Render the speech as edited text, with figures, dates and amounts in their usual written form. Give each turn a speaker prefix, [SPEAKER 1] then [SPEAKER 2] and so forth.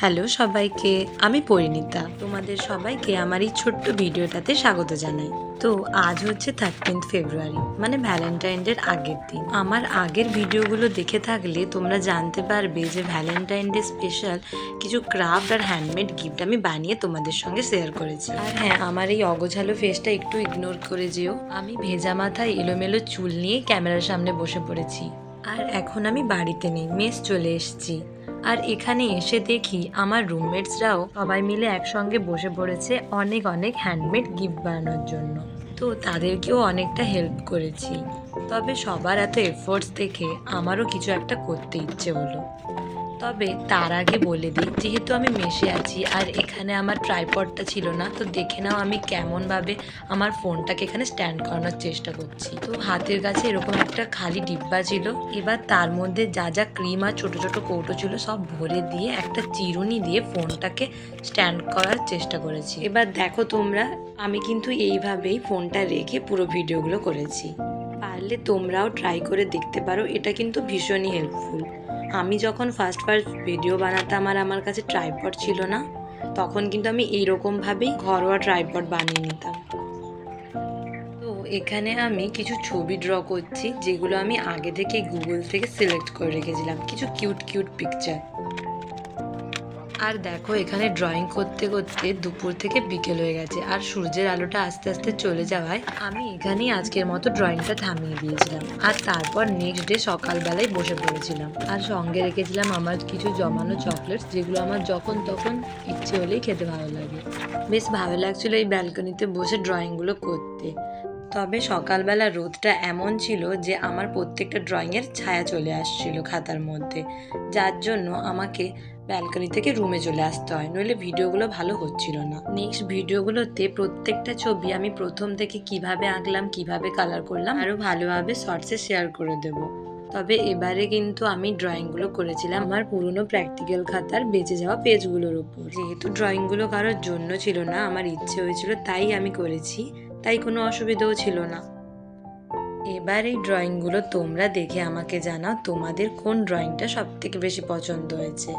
[SPEAKER 1] Hello সবাইকে, আমি পরিণীতা। তোমাদের সবাইকে আমার এই ছোট্ট ভিডিওটাতে স্বাগত জানাই। তো আজ হচ্ছে 13 ফেব্রুয়ারি, মানে ভ্যালেন্টাইন ডের আগের দিন। আমার আগের ভিডিওগুলো দেখে থাকলে তোমরা জানতে পারবে যে ভ্যালেন্টাইন ডে স্পেশাল কিছু ক্রাফট আর হ্যান্ডমেড গিফট আমি বানিয়ে তোমাদের সঙ্গে শেয়ার করেছি। আর হ্যাঁ, আমার এই অগোছালো ফেসটা একটু ইগনোর করে যেও। আমি ভেজা মাথায় এলোমেলো চুল নিয়ে ক্যামেরার সামনে বসে পড়েছি। আর এখন আমি বাড়িতে নেই, মেস চলে এসেছি। আর এখানে এসে দেখি আমার রুমমেটসরাও সবাই মিলে একসঙ্গে বসে পড়েছে অনেক অনেক হ্যান্ডমেড গিফট বানানোর জন্য। তো তাদেরকেও অনেকটা হেল্প করেছি। তবে সবার এত এফোর্টস দেখে আমারও কিছু একটা করতে ইচ্ছে হলো। তবে তার আগে বলে দিই, যেহেতু আমি মেসে আছি আর এখানে আমার ট্রাইপডটা ছিল না, তো দেখে নাও আমি কেমনভাবে আমার ফোনটাকে এখানে স্ট্যান্ড করানোর চেষ্টা করছি। তো হাতের কাছে এরকম একটা খালি ডিব্বা ছিল, এবার তার মধ্যে যা যা ক্রিম আর ছোট ছোট কৌটো ছিল সব ভরে দিয়ে একটা চিরুনি দিয়ে ফোনটাকে স্ট্যান্ড করার চেষ্টা করেছি। এবার দেখো তোমরা, আমি কিন্তু এইভাবেই ফোনটা রেখে পুরো ভিডিওগুলো করেছি। পারলে তোমরাও ট্রাই করে দেখতে পারো, এটা কিন্তু ভীষণই হেল্পফুল। আমি যখন ফার্স্ট ভিডিও বানাতাম আর আমার কাছে ট্রাইপড ছিল না, তখন কিন্তু আমি এইরকমভাবেই ঘরোয়া ট্রাইপড বানিয়ে নিতাম। তো এখানে আমি কিছু ছবি ড্র করছি, যেগুলো আমি আগে থেকে গুগল থেকে সিলেক্ট করে রেখেছিলাম, কিছু কিউট কিউট পিকচার। আর দেখো, এখানে ড্রয়িং করতে করতে দুপুর থেকে বিকেল হয়ে গেছে আর সূর্যের আলোটা আস্তে আস্তে চলে যাওয়ায় আমি এখানেই আজকের মতো ড্রয়িংটা থামিয়ে দিয়েছিলাম। আর তারপর নেক্সট ডে সকালবেলায় বসে পড়েছিলাম আর সঙ্গে রেখেছিলাম আমার কিছু জমানো চকলেটস, যেগুলো আমার যখন তখন ইচ্ছে হলেই খেতে ভালো লাগে। বেশ ভালো লাগছিল এই ব্যালকনিতে বসে ড্রয়িংগুলো করতে। তবে সকালবেলা রোদটা এমন ছিল যে আমার প্রত্যেকটা ড্রয়িংয়ের ছায়া চলে আসছিল খাতার মধ্যে, যার জন্য আমাকে ব্যালকনি থেকে রুমে চলে আসতে হয়, নইলে ভিডিওগুলো ভালো হচ্ছিল না। নেক্সট ভিডিওগুলোতে প্রত্যেকটা ছবি আমি প্রথম থেকে কিভাবে আঁকলাম, কিভাবে কালার করলাম আরও ভালোভাবে শর্টসে শেয়ার করে দেব। তবে এবারে কিন্তু আমি ড্রয়িংগুলো করেছিলাম আমার পুরনো প্র্যাকটিক্যাল খাতার বেঁচে যাওয়া পেজগুলোর উপর। যেহেতু ড্রয়িংগুলো কারোর জন্য ছিল না, আমার ইচ্ছে হয়েছিল তাই আমি করেছি, তাই কোনো অসুবিধাও ছিল না। এবার এই ড্রয়িংগুলো তোমরা দেখে আমাকে জানাও তোমাদের কোন ড্রয়িংটা সব থেকে বেশি পছন্দ হয়েছে।